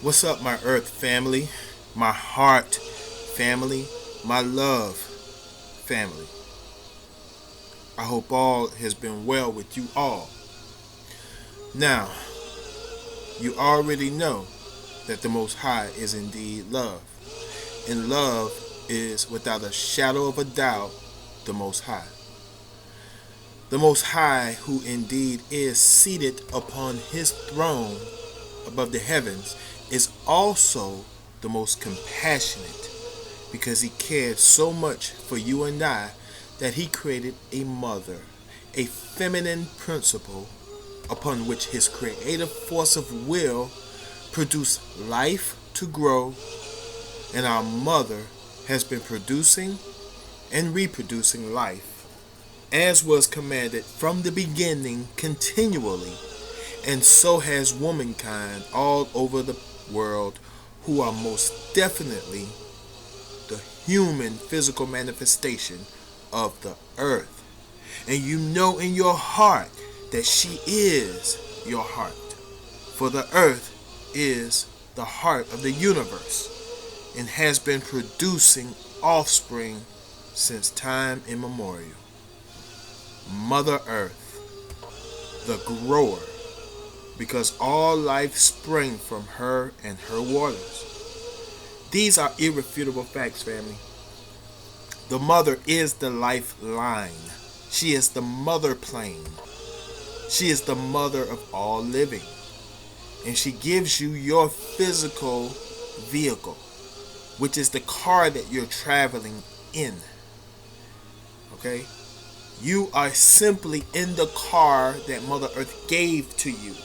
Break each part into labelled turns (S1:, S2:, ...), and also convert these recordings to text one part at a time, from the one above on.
S1: What's up, my earth family, my heart family, my love family? I hope all has been well with you all. Now, you already know that the Most High is indeed love, and love is without a shadow of a doubt the Most High. The Most High, who indeed is seated upon his throne above the heavens, is also the most compassionate, because he cared so much for you and I that he created a mother, a feminine principle upon which his creative force of will produced life to grow, and our mother has been producing and reproducing life as was commanded from the beginning continually, and so has womankind all over the world, who are most definitely the human physical manifestation of the earth. And you know in your heart that she is your heart, for the earth is the heart of the universe and has been producing offspring since time immemorial. Mother Earth, the grower, because all life sprang from her and her waters. These are irrefutable facts, family. The mother is the lifeline. She is the mother plane. She is the mother of all living. And she gives you your physical vehicle, which is the car that you're traveling in. Okay? You are simply in the car that Mother Earth gave to you.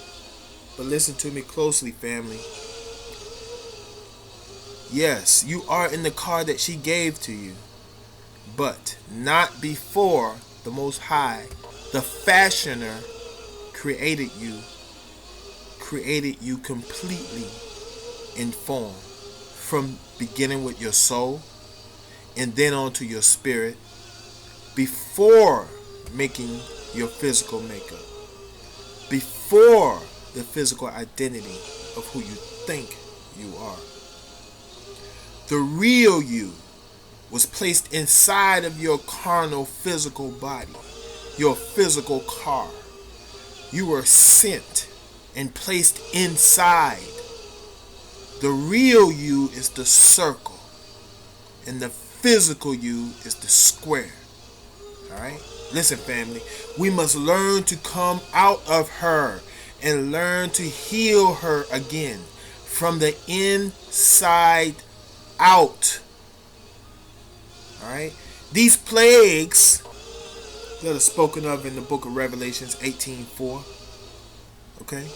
S1: But listen to me closely, family. Yes, you are in the car that she gave to you, but not before the Most High, the fashioner, created you completely in form, from beginning with your soul and then on to your spirit, before making your physical makeup, before the physical identity of who you think you are. The real you was placed inside of your carnal physical body, your physical car. You were sent and placed inside. The real you is the circle, and the physical you is the square. Alright? Listen, family, we must learn to come out of her and learn to heal her again from the inside out. Alright? These plagues that are spoken of in the book of Revelations 18:4. Okay?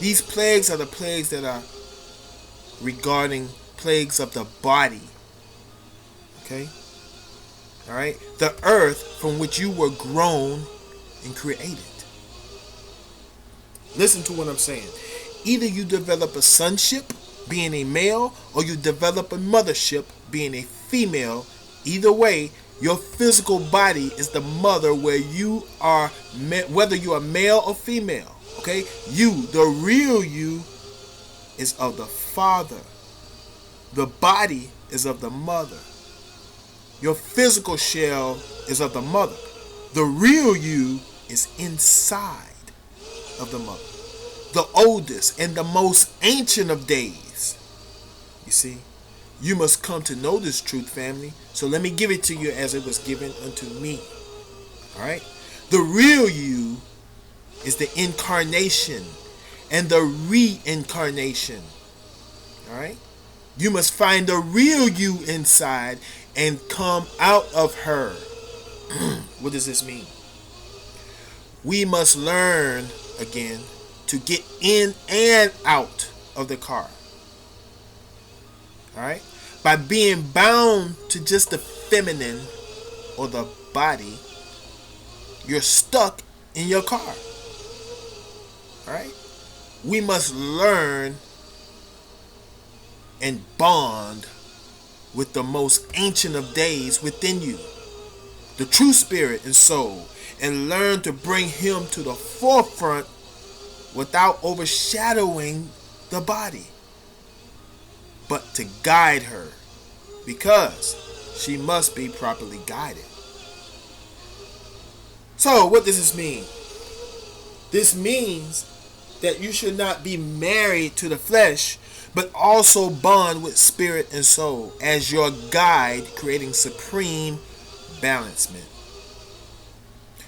S1: These plagues are the plagues that are regarding plagues of the body. Okay? Alright? The earth from which you were grown and created. Listen to what I'm saying. Either you develop a sonship, being a male, or you develop a mothership, being a female. Either way, your physical body is the mother, where you are, whether you are male or female. Okay? You, the real you, is of the father. The body is of the mother. Your physical shell is of the mother. The real you is inside of the mother. The oldest and the most ancient of days. You see? You must come to know this truth, family. So let me give it to you as it was given unto me. Alright? The real you is the incarnation and the reincarnation. Alright? You must find the real you inside and come out of her. What does this mean? We must learn again to get in and out of the car. Alright? By being bound to just the feminine or the body, you're stuck in your car. Alright? We must learn and bond with the most ancient of days within you, the true spirit and soul, and learn to bring him to the forefront without overshadowing the body. but to guide her, because she must be properly guided. So, what does this mean? This means that you should not be married to the flesh, but also bond with spirit and soul as your guide, creating supreme balancement.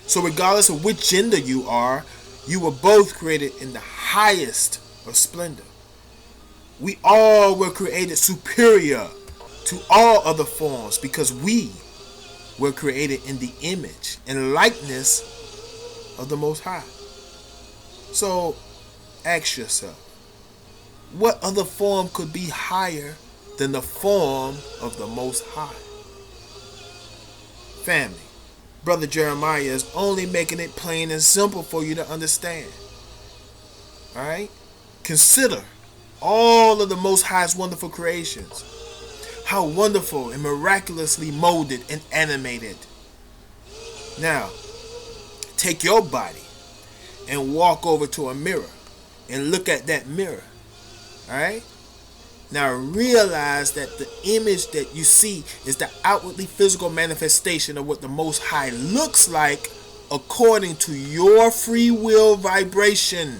S1: So regardless of which gender you are, you were both created in the highest of splendor. We all were created superior to all other forms because we were created in the image and likeness of the Most High. So ask yourself, what other form could be higher than the form of the Most High? Family, Brother Jeremiah is only making it plain and simple for you to understand. Alright? Consider all of the Most High's wonderful creations. How wonderful and miraculously molded and animated. Now, take your body and walk over to a mirror and look at that mirror. Alright? Now realize that the image that you see is the outwardly physical manifestation of what the Most High looks like according to your free will vibration.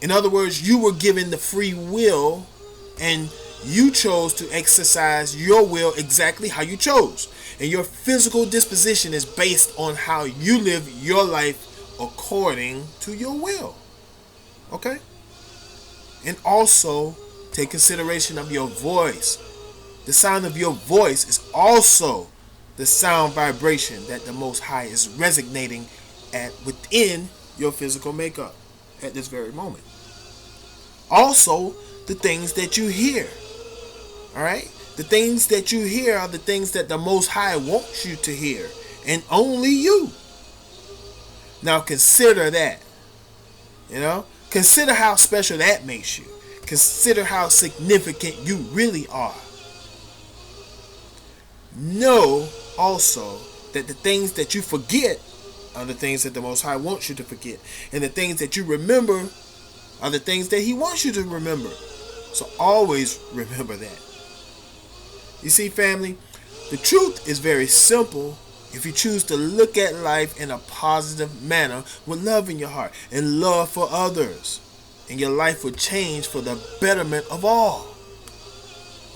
S1: In other words, you were given the free will and you chose to exercise your will exactly how you chose. And your physical disposition is based on how you live your life according to your will. Okay? And also take consideration of your voice. The sound of your voice is also the sound vibration that the Most High is resonating at within your physical makeup at this very moment. Also, the things that you hear. Alright? The things that you hear are the things that the Most High wants you to hear. And only you. Now consider that. Consider how special that makes you. Consider how significant you really are. Know also that the things that you forget are the things that the Most High wants you to forget. And the things that you remember are the things that He wants you to remember. So always remember that. You see, family, the truth is very simple if you choose to look at life in a positive manner with love in your heart and love for others. And your life will change for the betterment of all.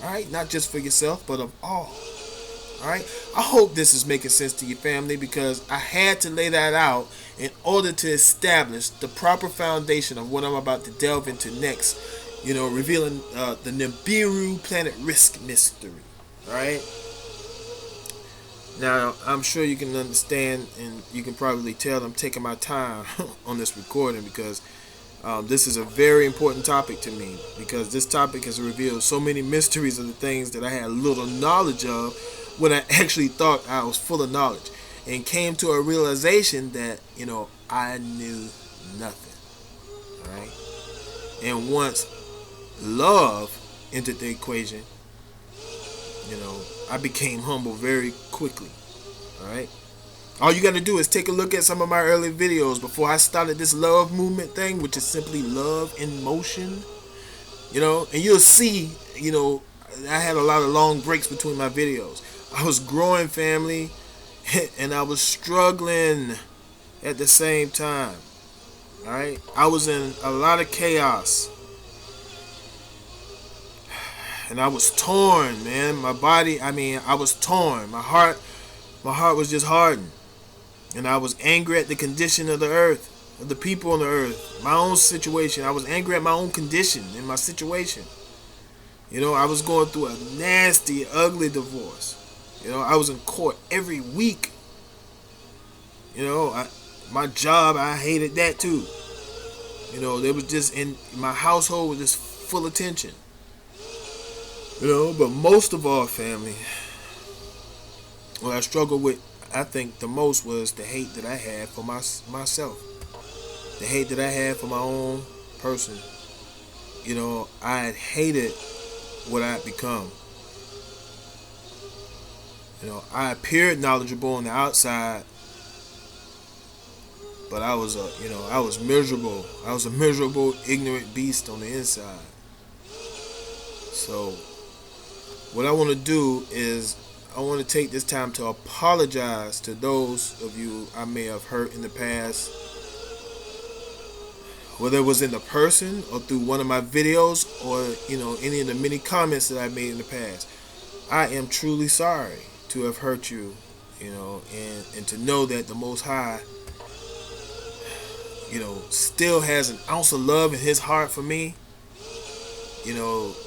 S1: Alright? Not just for yourself, but of all. Alright? I hope this is making sense to you, family, because I had to lay that out in order to establish the proper foundation of what I'm about to delve into next. Revealing the Nibiru planet risk mystery. Alright? Now, I'm sure you can understand and you can probably tell I'm taking my time on this recording because this is a very important topic to me, because this topic has revealed so many mysteries of the things that I had little knowledge of when I actually thought I was full of knowledge, and came to a realization that, I knew nothing. Alright? And once love entered the equation, I became humble very quickly. Alright? All you got to do is take a look at some of my early videos before I started this love movement thing, which is simply love in motion. And you'll see, I had a lot of long breaks between my videos. I was growing, family, and I was struggling at the same time. Alright? I was in a lot of chaos. And I was torn, man. My body, I was torn. My heart was just hardened. And I was angry at the condition of the earth, of the people on the earth, my own situation. I was angry at my own condition and my situation. I was going through a nasty, ugly divorce. I was in court every week. My job, I hated that too. There was just, in my household was just full of tension. But most of all, family, what I struggled with, I think the most, was the hate that I had for myself. The hate that I had for my own person. I had hated what I had become. I appeared knowledgeable on the outside, but I was I was miserable. I was a miserable, ignorant beast on the inside. So what I want to do is I want to take this time to apologize to those of you I may have hurt in the past, whether it was in the person or through one of my videos or any of the many comments that I made in the past. I am truly sorry to have hurt you, and to know that the Most High, still has an ounce of love in His heart for me.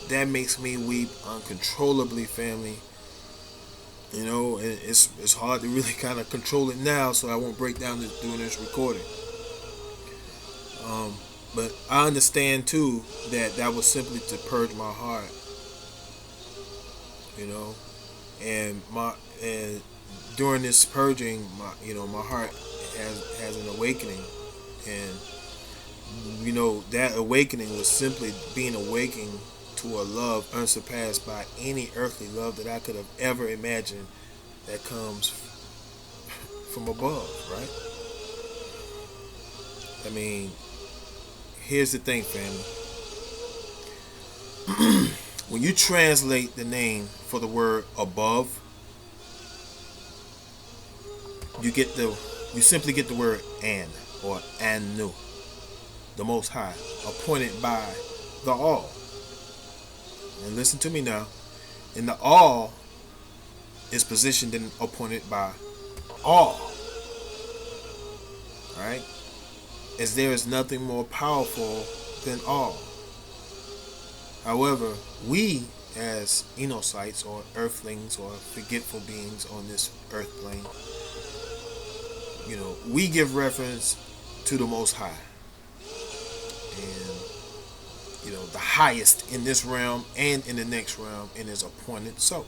S1: That makes me weep uncontrollably, family. And it's hard to really kind of control it now, so I won't break down during this recording. But I understand too that was simply to purge my heart, and during this purging, my heart has an awakening, and that awakening was simply being awakened to a love unsurpassed by any earthly love that I could have ever imagined that comes from above, right? I mean, here's the thing, family. When you translate the name for the word above, you simply get the word an, or anu, the Most High, appointed by the All. And listen to me now. And the All is positioned and appointed by all. Alright? As there is nothing more powerful than all. However, we as Enosites or earthlings or forgetful beings on this earth plane, we give reference to the Most High. And the highest in this realm and in the next realm, and is appointed so.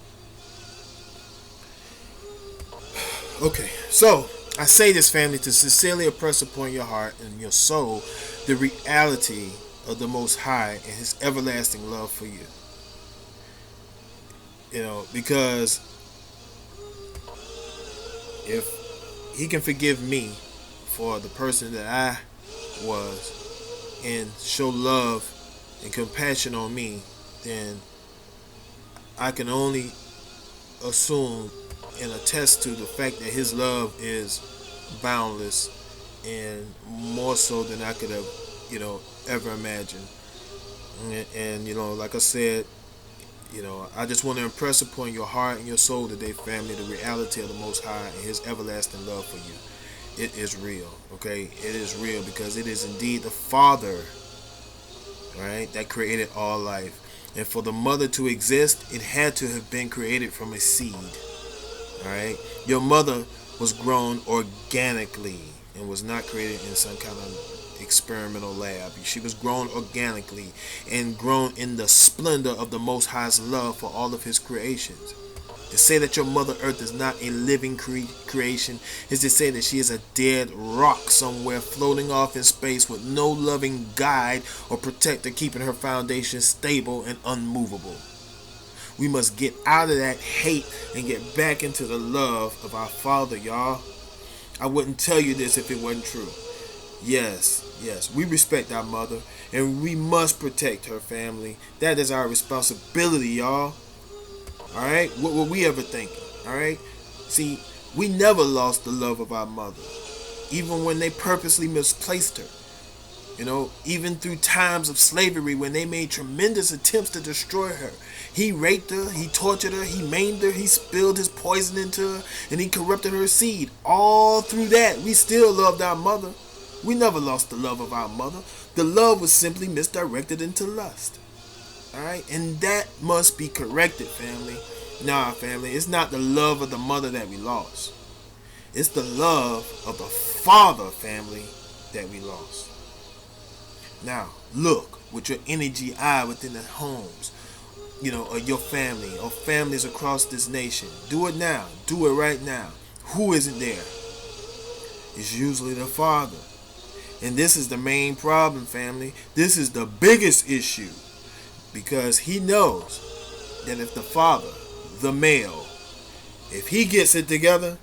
S1: Okay, so I say this, family, to sincerely impress upon your heart and your soul the reality of the Most High and His everlasting love for you. Because if He can forgive me for the person that I was and show love and compassion on me, then I can only assume and attest to the fact that His love is boundless and more so than I could have, ever imagined. And like I said, I just want to impress upon your heart and your soul today, family, the reality of the Most High and His everlasting love for you. It is real, okay? It is real because it is indeed the Father, right, that created all life. And for the mother to exist, it had to have been created from a seed. Alright? Your mother was grown organically and was not created in some kind of experimental lab. She was grown organically and grown in the splendor of the Most High's love for all of His creations. To say that your Mother Earth is not a living creation is to say that she is a dead rock somewhere floating off in space with no loving guide or protector keeping her foundation stable and unmovable. We must get out of that hate and get back into the love of our Father, y'all. I wouldn't tell you this if it wasn't true. Yes, we respect our mother and we must protect her family. That is our responsibility, y'all. Alright? What were we ever thinking? Alright? See, we never lost the love of our mother, even when they purposely misplaced her. Even through times of slavery when they made tremendous attempts to destroy her. He raped her, he tortured her, he maimed her, he spilled his poison into her, and he corrupted her seed. All through that, we still loved our mother. We never lost the love of our mother. The love was simply misdirected into lust. Alright? And that must be corrected, family. Nah, family, it's not the love of the mother that we lost. It's the love of the Father, family, that we lost. Now, look with your energy eye within the homes, of your family or families across this nation. Do it now. Do it right now. Who isn't there? It's usually the Father. And this is the main problem, family. This is the biggest issue. Because He knows that if the Father, the male, if he gets it together,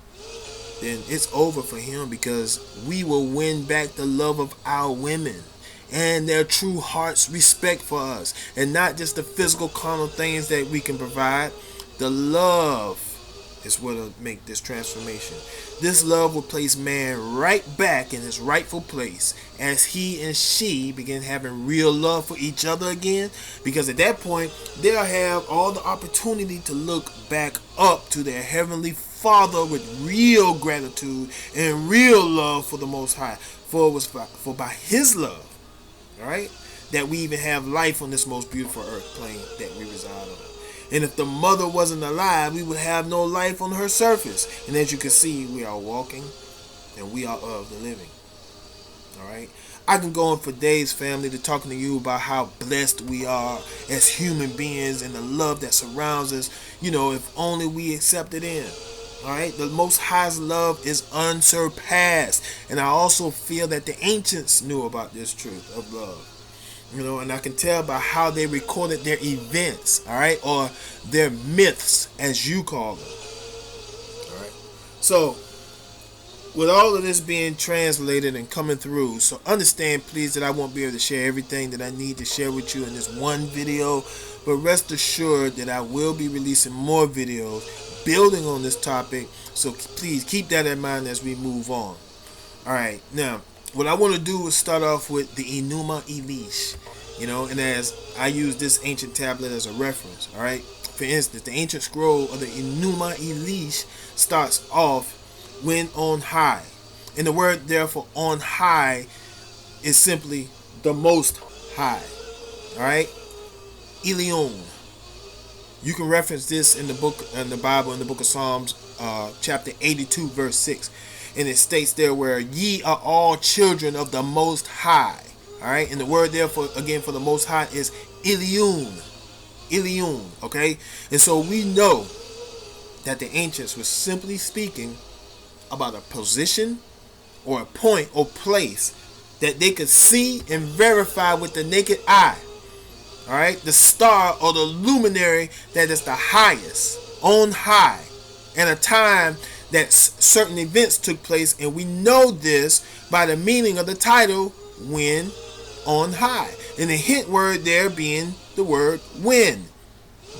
S1: then it's over for him, because we will win back the love of our women and their true heart's respect for us, and not just the physical carnal things that we can provide. The love is what will make this transformation. This love will place man right back in his rightful place as he and she begin having real love for each other again, because at that point they'll have all the opportunity to look back up to their heavenly Father with real gratitude and real love for the Most High. For it was for by His love, all right, that we even have life on this most beautiful earth plane that we reside on. And if the mother wasn't alive, we would have no life on her surface. And as you can see, we are walking and we are of the living. Alright? I can go on for days, family, to talking to you about how blessed we are as human beings and the love that surrounds us, if only we accept it in. Alright? The Most High's love is unsurpassed. And I also feel that the ancients knew about this truth of love. And I can tell by how they recorded their events, all right, or their myths, as you call them. All right. So, with all of this being translated and coming through, so understand, please, that I won't be able to share everything that I need to share with you in this one video, but rest assured that I will be releasing more videos building on this topic. So please keep that in mind as we move on. All right. Now, what I want to do is start off with the Enuma Elish, and as I use this ancient tablet as a reference, all right. For instance, the ancient scroll of the Enuma Elish starts off when on high, and the word therefore on high is simply the most high, all right. ILLYUWN. You can reference this in the book, in the Bible, in the book of Psalms, chapter 82, verse 6. And it states there where ye are all children of the Most High. Alright, and the word therefore again for the Most High is ILLYUWN. ILLYUWN, okay? And so we know that the ancients were simply speaking about a position or a point or place that they could see and verify with the naked eye. Alright, the star or the luminary that is the highest, on high, and a time that certain events took place, and we know this by the meaning of the title, when on high, and the hint word there being the word when,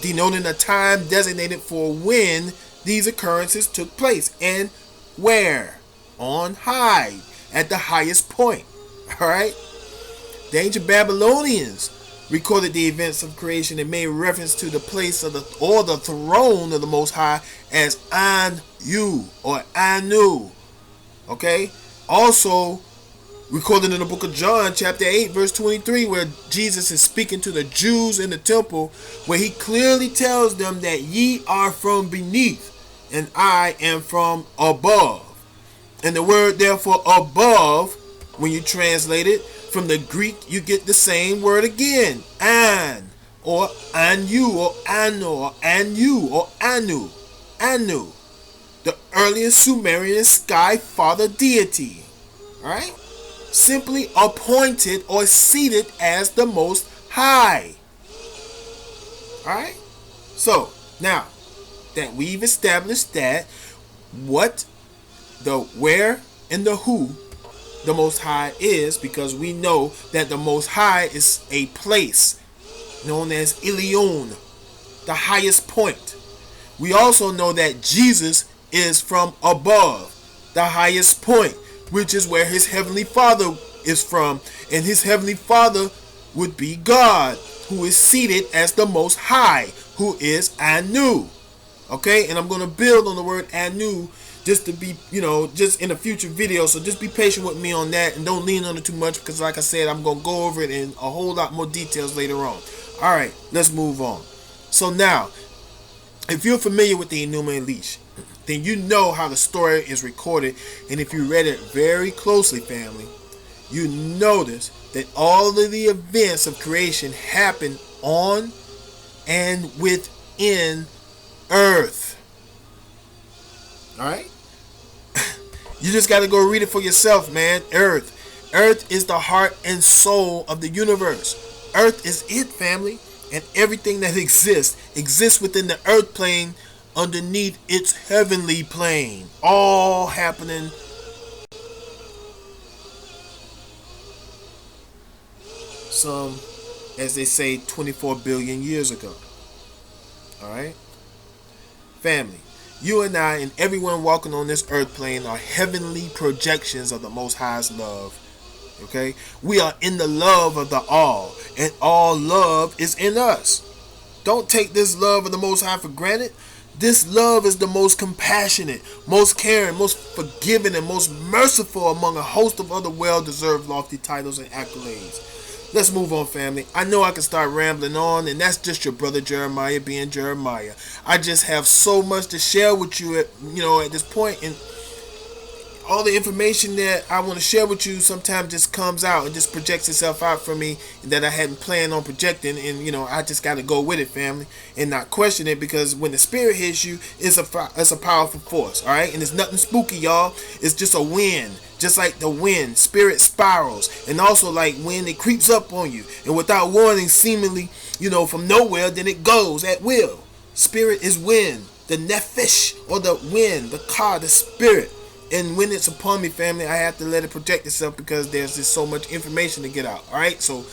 S1: denoting a time designated for when these occurrences took place and where, on high, at the highest point. All right, the ancient Babylonians recorded the events of creation and made reference to the place of the throne of the Most High as Anu or Anu. Okay? Also recorded in the book of John chapter 8 verse 23, where Jesus is speaking to the Jews in the temple, where he clearly tells them that ye are from beneath and I am from above. And the word therefore above, when you translate it from the Greek, you get the same word again, an, or anu, or anu, or anu, or anu, anu, the earliest Sumerian sky father deity, alright, simply appointed or seated as the Most High. Alright, so now that we've established that what, the where, and the who the Most High is, because we know that the Most High is a place known as ILLYUWN, the highest point. We also know that Jesus is from above, the highest point, which is where his heavenly Father is from, and his heavenly Father would be God, who is seated as the Most High, who is Anu. Okay, and I'm going to build on the word Anu just to be, just in a future video. So just be patient with me on that and don't lean on it too much, because like I said, I'm going to go over it in a whole lot more details later on. Alright, let's move on. So now, if you're familiar with the Enuma Elish, then you know how the story is recorded. And if you read it very closely, family, you notice that all of the events of creation happen on and within Earth. Alright? You just got to go read it for yourself, man. Earth. Earth is the heart and soul of the universe. Earth is it, family. And everything that exists within the earth plane underneath its heavenly plane. All happening some, as they say, 24 billion years ago. Alright? Family, you and I and everyone walking on this earth plane are heavenly projections of the Most High's love. Okay? We are in the love of the all, and all love is in us. Don't take this love of the Most High for granted. This love is the most compassionate, most caring, most forgiving, and most merciful among a host of other well-deserved lofty titles and accolades. Let's move on, family. I know I can start rambling on, and that's just your brother Jeremiah being Jeremiah. I just have so much to share with you at this point, and all the information that I want to share with you sometimes just comes out and just projects itself out for me that I hadn't planned on projecting, and I just got to go with it, family, and not question it, because when the spirit hits you, it's a powerful force, all right? And it's nothing spooky, y'all. It's just a wind. Just like the wind, spirit spirals, and also like when it creeps up on you, and without warning, seemingly, from nowhere, then it goes at will. Spirit is wind, the nephesh, or the wind, the car, the spirit. And when it's upon me, family, I have to let it project itself, because there's just so much information to get out. All right, so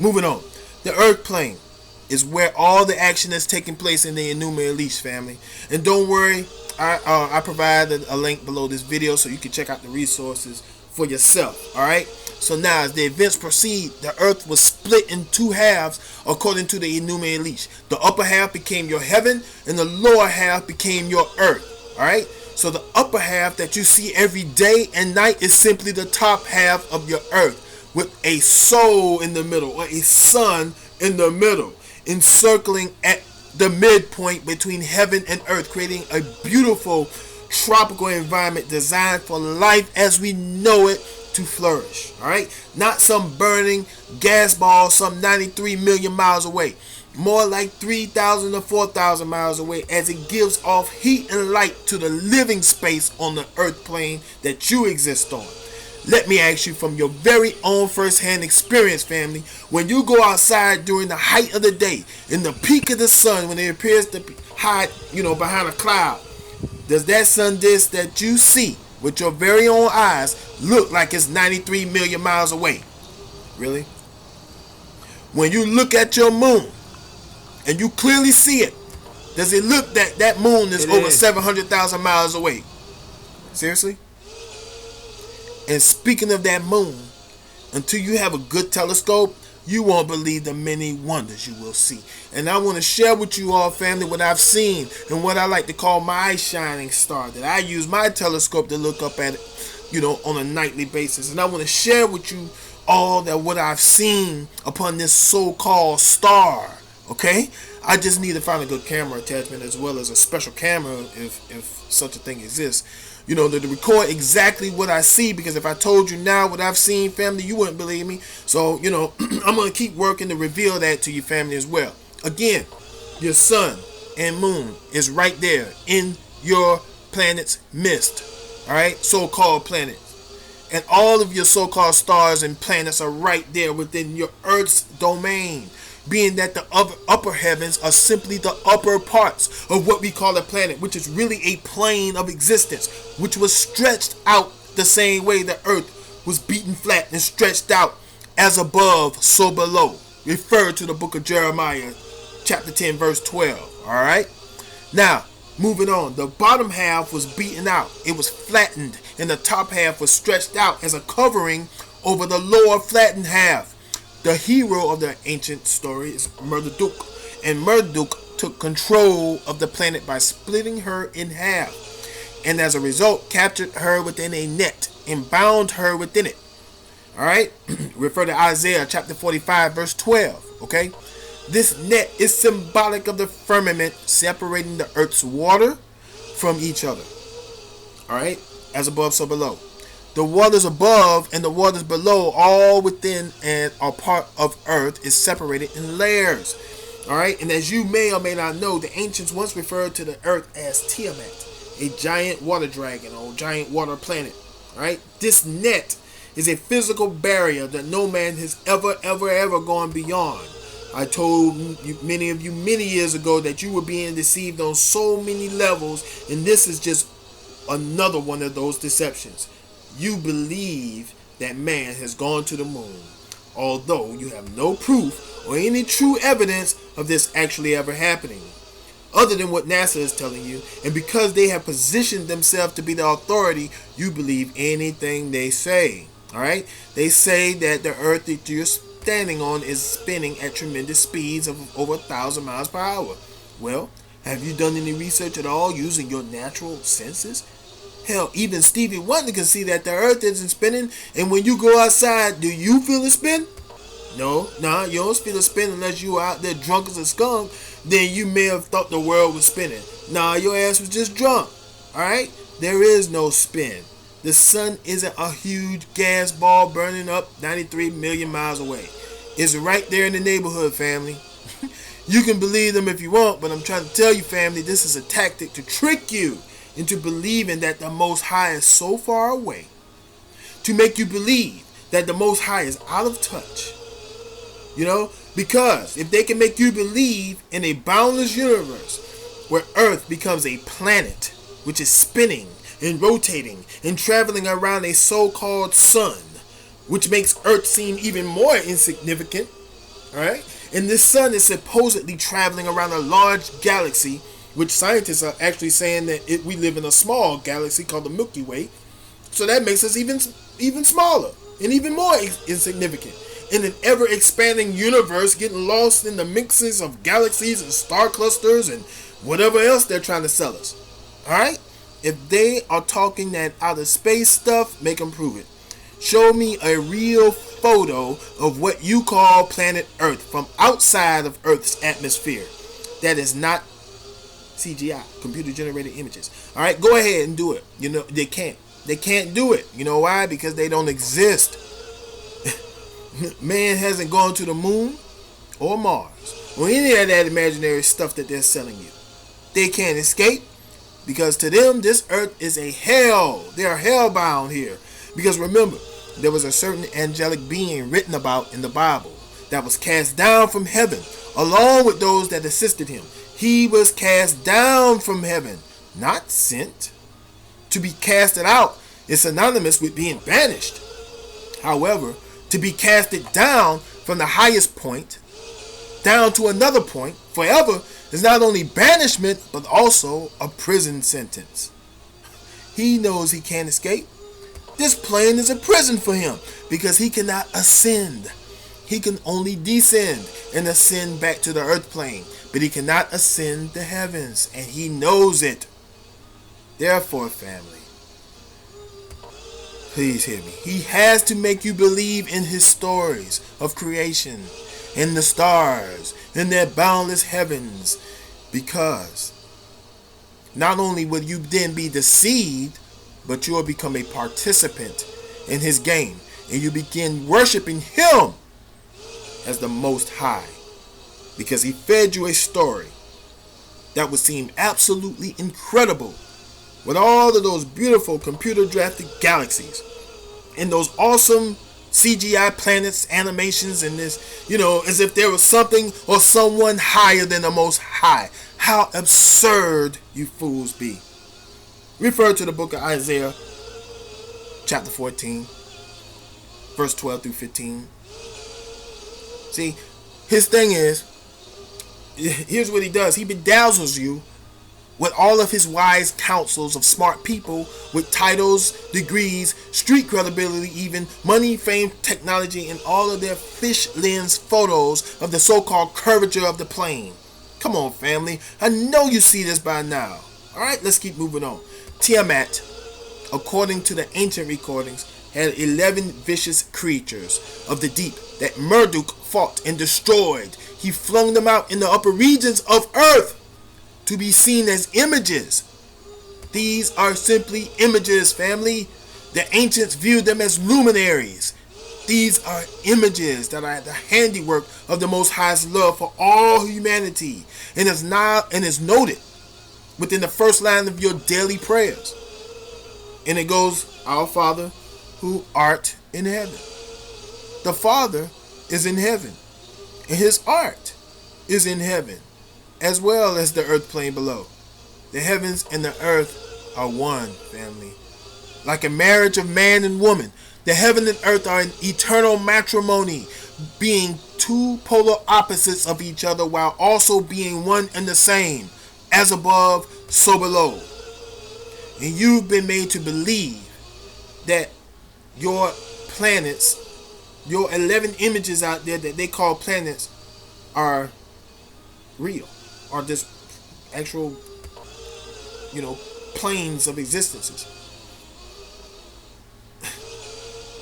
S1: moving on. The earth plane is where all the action is taking place in the immemorial, family. And don't worry, I provided a link below this video so you can check out the resources for yourself. All right. So now, as the events proceed, the earth was split in two halves according to the immemorial. The upper half became your heaven, and the lower half became your earth. All right. So the upper half that you see every day and night is simply the top half of your earth, with a soul in the middle, or a sun in the middle, encircling at the midpoint between heaven and earth, creating a beautiful tropical environment designed for life as we know it to flourish. All right, not some burning gas ball some 93 million miles away, more like 3,000 to 4,000 miles away, as it gives off heat and light to the living space on the earth plane that you exist on. Let me ask you from your very own first-hand experience, family, when you go outside during the height of the day, in the peak of the sun, when it appears to hide, behind a cloud, does that sun disk that you see with your very own eyes look like it's 93 million miles away? Really? When you look at your moon and you clearly see it, does it look that moon is over 700,000 miles away? Seriously? And speaking of that moon, until you have a good telescope, you won't believe the many wonders you will see. And I want to share with you all, family, what I've seen and what I like to call my shining star that I use my telescope to look up at, on a nightly basis. And I want to share with you all that what I've seen upon this so-called star. Okay? I just need to find a good camera attachment, as well as a special camera if such a thing exists. To record exactly what I see, because if I told you now what I've seen, family, you wouldn't believe me. So, I'm going to keep working to reveal that to you, family, as well. Again, your sun and moon is right there in your planet's midst. All right? So-called planets. And all of your so-called stars and planets are right there within your Earth's domain, being that the upper heavens are simply the upper parts of what we call a planet, which is really a plane of existence, which was stretched out the same way the earth was beaten flat and stretched out, as above, so below. Refer to the book of Jeremiah, chapter 10, verse 12. All right? Now, moving on. The bottom half was beaten out. It was flattened, and the top half was stretched out as a covering over the lower flattened half. The hero of the ancient story is Marduk, and Marduk took control of the planet by splitting her in half, and as a result captured her within a net and bound her within it. Alright? Refer to Isaiah chapter 45 verse 12. Okay? This net is symbolic of the firmament separating the earth's water from each other. Alright? As above, so below. The waters above and the waters below, all within and are part of earth, is separated in layers. Alright, and as you may or may not know, the ancients once referred to the earth as Tiamat, a giant water dragon or giant water planet. Alright, this net is a physical barrier that no man has ever gone beyond. I told many of you many years ago that you were being deceived on so many levels, and this is just another one of those deceptions. You believe that man has gone to the moon, although you have no proof or any true evidence of this actually ever happening, other than what NASA is telling you. And because they have positioned themselves to be the authority, you believe anything they say. Alright? They say that the earth that you're standing on is spinning at tremendous speeds of over 1,000 miles per hour. Well, have you done any research at all using your natural senses? Hell, even Stevie Wonder can see that the earth isn't spinning, and when you go outside, do you feel it spin? No, you don't feel it spin unless you were out there drunk as a skunk. Then you may have thought the world was spinning. Your ass was just drunk. Alright? There is no spin. The sun isn't a huge gas ball burning up 93 million miles away. It's right there in the neighborhood, family. You can believe them if you want, but I'm trying to tell you, family, this is a tactic to trick you into believing that the Most High is so far away, to make you believe that the Most High is out of touch. Because if they can make you believe in a boundless universe where Earth becomes a planet which is spinning and rotating and traveling around a so-called sun, which makes Earth seem even more insignificant, alright? And this sun is supposedly traveling around a large galaxy, which scientists are actually saying that we live in a small galaxy called the Milky Way. So that makes us even smaller and even more insignificant in an ever-expanding universe, getting lost in the mixes of galaxies and star clusters and whatever else they're trying to sell us. Alright? If they are talking that outer space stuff, make them prove it. Show me a real photo of what you call planet Earth from outside of Earth's atmosphere that is not CGI, computer-generated images. Alright, go ahead and do it. They can't. They can't do it. You know why? Because they don't exist. Man hasn't gone to the moon or Mars or any of that imaginary stuff that they're selling you. They can't escape because to them this earth is a hell. They are hellbound here. Because remember, there was a certain angelic being written about in the Bible that was cast down from heaven along with those that assisted him. He was cast down from heaven, not sent. To be casted out is synonymous with being banished. However, to be casted down from the highest point down to another point forever is not only banishment but also a prison sentence. He knows he can't escape. This plane is a prison for him because he cannot ascend. He can only descend and ascend back to the earth plane, but he cannot ascend the heavens, and he knows it. Therefore, family, please hear me. He has to make you believe in his stories of creation, in the stars, in their boundless heavens, because not only will you then be deceived, but you will become a participant in his game, and you begin worshiping him as the Most High, because he fed you a story that would seem absolutely incredible with all of those beautiful computer drafted galaxies and those awesome CGI planets, animations, and this, as if there was something or someone higher than the Most High. How absurd you fools be. Refer to the book of Isaiah, chapter 14, verse 12 through 15. See, his thing is, here's what he does. He bedazzles you with all of his wise counsels of smart people with titles, degrees, street credibility, even money, fame, technology, and all of their fish lens photos of the so-called curvature of the plane. Come on, family. I know you see this by now. Alright, let's keep moving on. Tiamat, according to the ancient recordings, had 11 vicious creatures of the deep that Marduk fought and destroyed. He flung them out in the upper regions of earth to be seen as images. These are simply images, family. The ancients viewed them as luminaries. These are images that are the handiwork of the Most High's love for all humanity, and is noted within the first line of your daily prayers. And it goes, Our Father who art in heaven. The Father is in heaven, and his art is in heaven, as well as the earth plane below. The heavens and the earth are one, family. Like a marriage of man and woman, The heaven and earth are in eternal matrimony, being two polar opposites of each other while also being one and the same, as above, so below. And you've been made to believe that your planets, your 11 images out there that they call planets, are real, are just actual, planes of existences.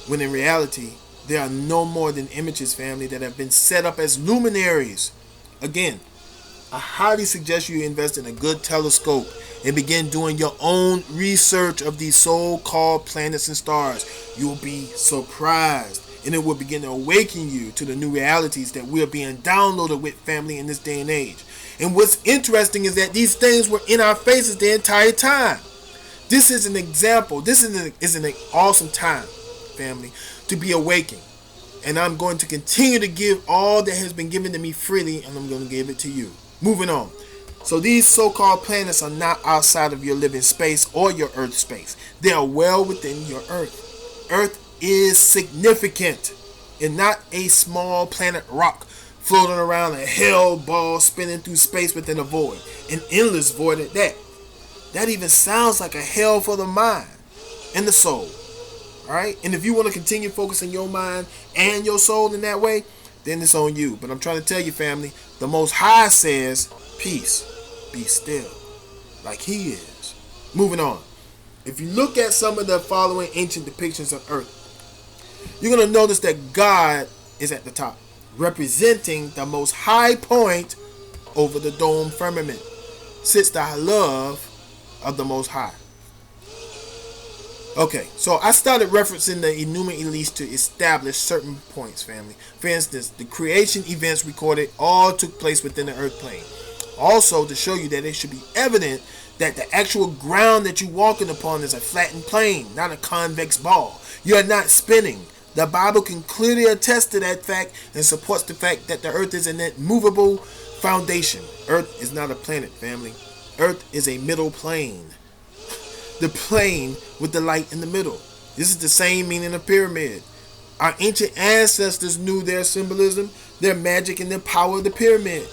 S1: When in reality, there are no more than images, family, that have been set up as luminaries. Again, I highly suggest you invest in a good telescope and begin doing your own research of these so-called planets and stars. You will be surprised, and it will begin to awaken you to the new realities that we're being downloaded with, family, in this day and age. And what's interesting is that these things were in our faces the entire time. This is an example. This is an awesome time, family, to be awakened. And I'm going to continue to give all that has been given to me freely, and I'm going to give it to you. Moving on. So these so-called planets are not outside of your living space or your earth space. They are well within your earth. Earth is significant and not a small planet rock floating around a hell ball spinning through space within a void. An endless void at that. That even sounds like a hell for the mind and the soul. Alright? And if you want to continue focusing your mind and your soul in that way, then it's on you. But I'm trying to tell you, family, the Most High says, peace, be still, like He is. Moving on. If you look at some of the following ancient depictions of Earth, you're going to notice that God is at the top, representing the most high point over the dome firmament, sits the love of the Most High. Okay, so I started referencing the Enuma Elish to establish certain points, family. For instance, the creation events recorded all took place within the earth plane. Also, to show you that it should be evident that the actual ground that you're walking upon is a flattened plane, not a convex ball. You're not spinning. The Bible can clearly attest to that fact and supports the fact that the earth is an immovable foundation. Earth is not a planet, family. Earth is a middle plane. The plane with the light in the middle. This is the same meaning of pyramid. Our ancient ancestors knew their symbolism, their magic, and their power of the pyramid.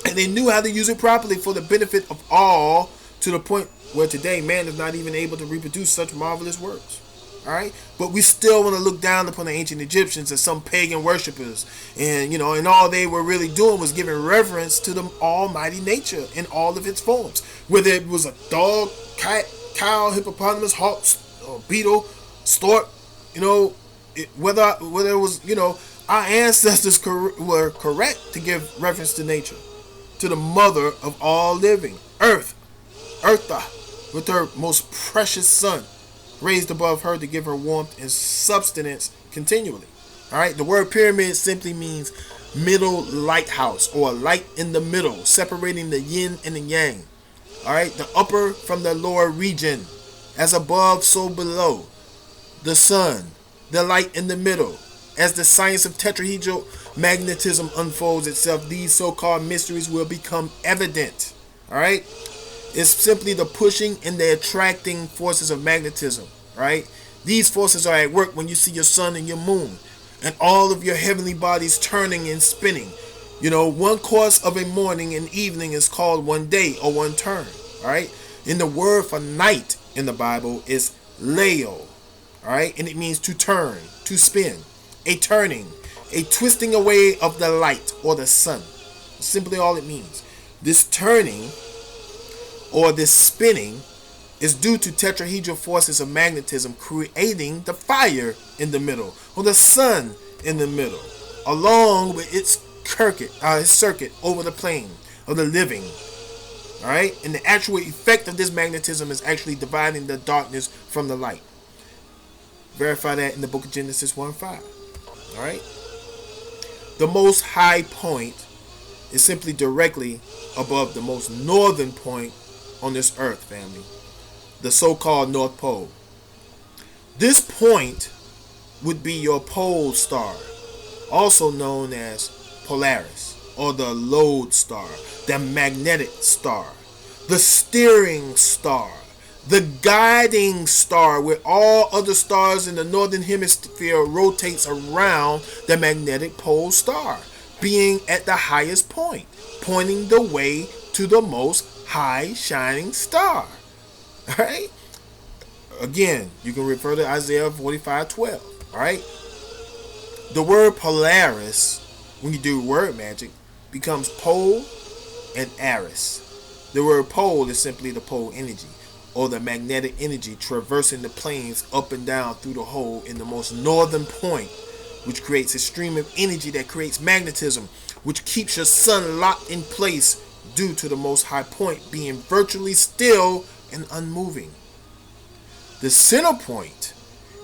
S1: And they knew how to use it properly for the benefit of all, to the point where today man is not even able to reproduce such marvelous works. Alright? But we still want to look down upon the ancient Egyptians as some pagan worshippers. And, and all they were really doing was giving reverence to the almighty nature in all of its forms. Whether it was a dog, cat, cow, hippopotamus, hawk, or beetle, stork, whether it was, our ancestors were correct to give reference to nature, to the mother of all living, Earth, Eartha, with her most precious son, raised above her to give her warmth and substance continually. Alright, the word pyramid simply means middle lighthouse, or light in the middle, separating the yin and the yang. Alright, the upper from the lower region, as above so below. The sun, the light in the middle. As the science of tetrahedral magnetism unfolds itself, these so-called mysteries will become evident. Alright, it's simply the pushing and the attracting forces of magnetism. Right, these forces are at work when you see your sun and your moon and all of your heavenly bodies turning and spinning. One course of a morning and evening is called one day or one turn. Alright. And the word for night in the Bible is Leo. Alright. And it means to turn, to spin, a turning, a twisting away of the light or the sun. That's simply all it means. This turning or this spinning is due to tetrahedral forces of magnetism creating the fire in the middle or the sun in the middle, along with its circuit over the plane of the living. Alright? And the actual effect of this magnetism is actually dividing the darkness from the light. Verify that in the book of Genesis 1:5. Alright? The most high point is simply directly above the most northern point on this earth, family. The so-called North Pole. This point would be your pole star, also known as Polaris, or the lode star, the magnetic star, the steering star, The guiding star, where all other stars in the northern hemisphere rotates around the magnetic pole star, being at the highest point, pointing the way to the most high shining star. Alright? Again, you can refer to Isaiah 45:12. Alright? The word Polaris, when you do word magic, becomes pole and Aris. The word pole is simply the pole energy, or the magnetic energy traversing the planes up and down through the hole in the most northern point, which creates a stream of energy that creates magnetism, which keeps your sun locked in place due to the most high point being virtually still and unmoving. The center point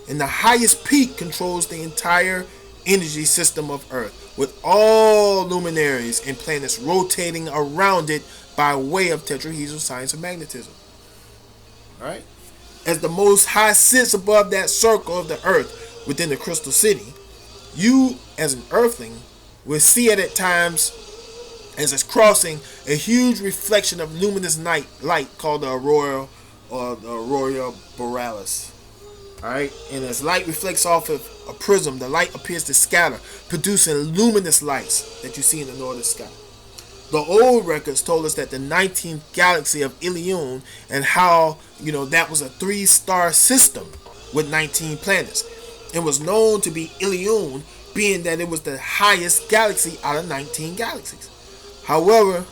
S1: and the highest peak controls the entire energy system of Earth, with all luminaries and planets rotating around it by way of tetrahedral science of magnetism. Alright? As the Most High sits above that circle of the Earth within the crystal city, you, as an earthling, will see it at times as it's crossing a huge reflection of luminous light called the aurora or the aurora borealis. Alright? And as light reflects off of a prism, the light appears to scatter, producing luminous lights that you see in the northern sky. The old records told us that the 19th galaxy of ILLYUWN, and how, that was a 3-star system with 19 planets. It was known to be ILLYUWN, being that it was the highest galaxy out of 19 galaxies. However,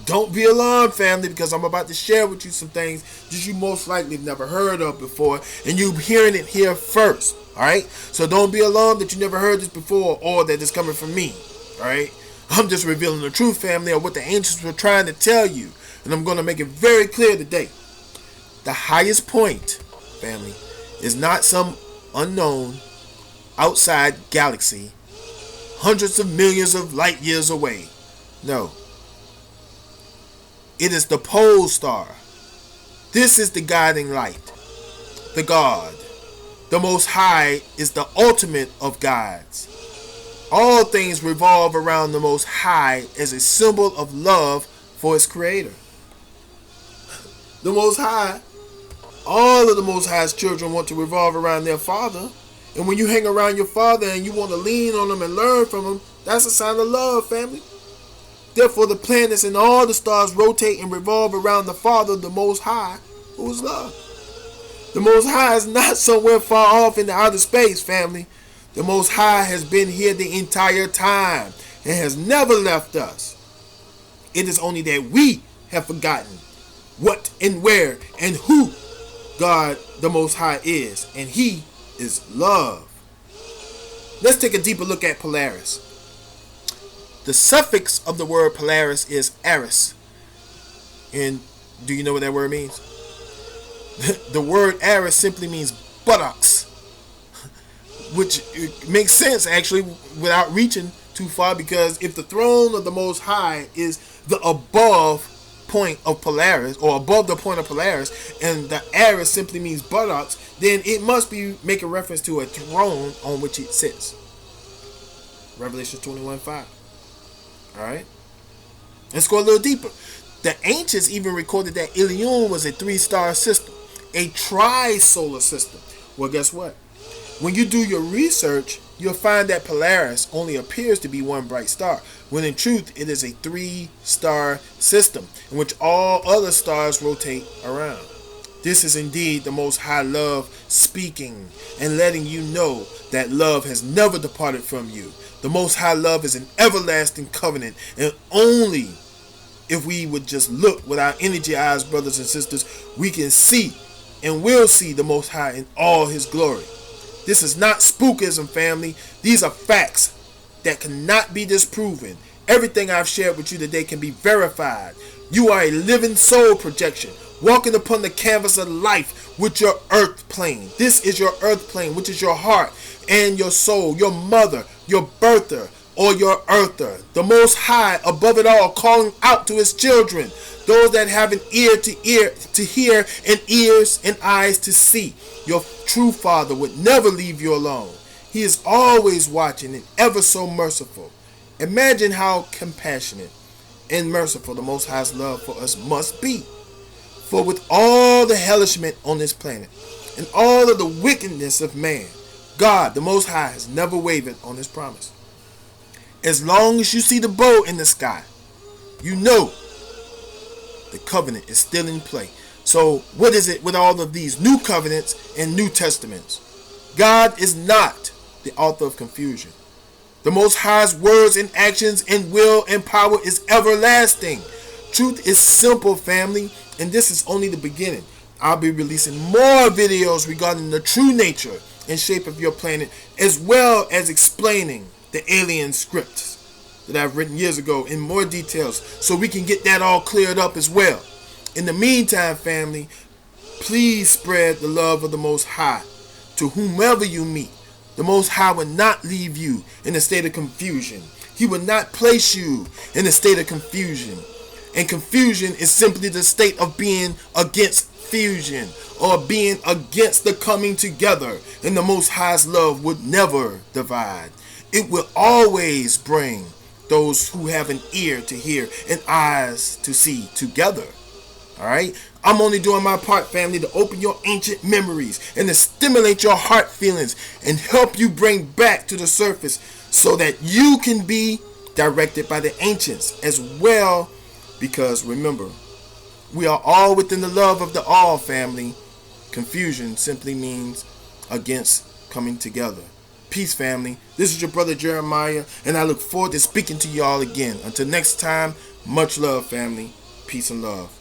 S1: don't be alarmed, family, because I'm about to share with you some things that you most likely have never heard of before, and you're hearing it here first. Alright? So don't be alarmed that you never heard this before, or that it's coming from me. Alright? I'm just revealing the truth, family, of what the ancients were trying to tell you. And I'm going to make it very clear today. The highest point, family, is not some unknown outside galaxy hundreds of millions of light years away. No. It is the pole star. This is the guiding light. The God. The Most High is the ultimate of gods. All things revolve around the Most High as a symbol of love for its creator. The Most High, all of the Most High's children want to revolve around their father. And when you hang around your father and you want to lean on him and learn from him, that's a sign of love, family. Therefore, the planets and all the stars rotate and revolve around the Father, the Most High, who is love. The Most High is not somewhere far off in the outer space, family. The Most High has been here the entire time and has never left us. It is only that we have forgotten what and where and who God the Most High is, and He is love. Let's take a deeper look at Polaris. The suffix of the word Polaris is Aris. And do you know what that word means? The word Aris simply means buttocks, which makes sense actually without reaching too far, because if the throne of the Most High is the above point of Polaris, or above the point of Polaris, and the Aris simply means buttocks, then it must be making reference to a throne on which it sits. Revelation 21:5. Alright? Let's go a little deeper. The ancients even recorded that ILLYUWN was a 3-star system, a tri-solar system. Well, guess what? When you do your research, you'll find that Polaris only appears to be one bright star, when in truth it is a 3-star system in which all other stars rotate around. This is indeed the Most High love speaking and letting you know that love has never departed from you. The Most High love is an everlasting covenant, and only if we would just look with our energy eyes, brothers and sisters, we can see and will see the Most High in all His glory. This is not spookism, family. These are facts that cannot be disproven. Everything I've shared with you today can be verified. You are a living soul projection, walking upon the canvas of life with your earth plane. This is your earth plane, which is your heart and your soul, your mother, your birther, or your earther. The Most High, above it all, calling out to His children, those that have an ear to hear and ears and eyes to see. Your true Father would never leave you alone. He is always watching and ever so merciful. Imagine how compassionate and merciful the Most High's love for us must be. For with all the hellishment on this planet and all of the wickedness of man, God, the Most High, has never wavered on his promise. As long as you see the bow in the sky, you know the covenant is still in play. So what is it with all of these new covenants and new testaments? God is not the author of confusion. The Most High's words and actions and will and power is everlasting. Truth is simple, family, and this is only the beginning. I'll be releasing more videos regarding the true nature and shape of your planet, as well as explaining the alien scripts that I've written years ago in more details, so we can get that all cleared up as well. In the meantime, family, please spread the love of the Most High to whomever you meet. The Most High will not leave you in a state of confusion. He will not place you in a state of confusion. And confusion is simply the state of being against fusion, or being against the coming together. And the Most High's love would never divide. It will always bring those who have an ear to hear and eyes to see together. Alright? I'm only doing my part, family, to open your ancient memories and to stimulate your heart feelings and help you bring back to the surface so that you can be directed by the ancients as well. Because remember, we are all within the love of the all, family. Confusion simply means against coming together. Peace, family. This is your brother Jeremiah, and I look forward to speaking to y'all again. Until next time, much love, family. Peace and love.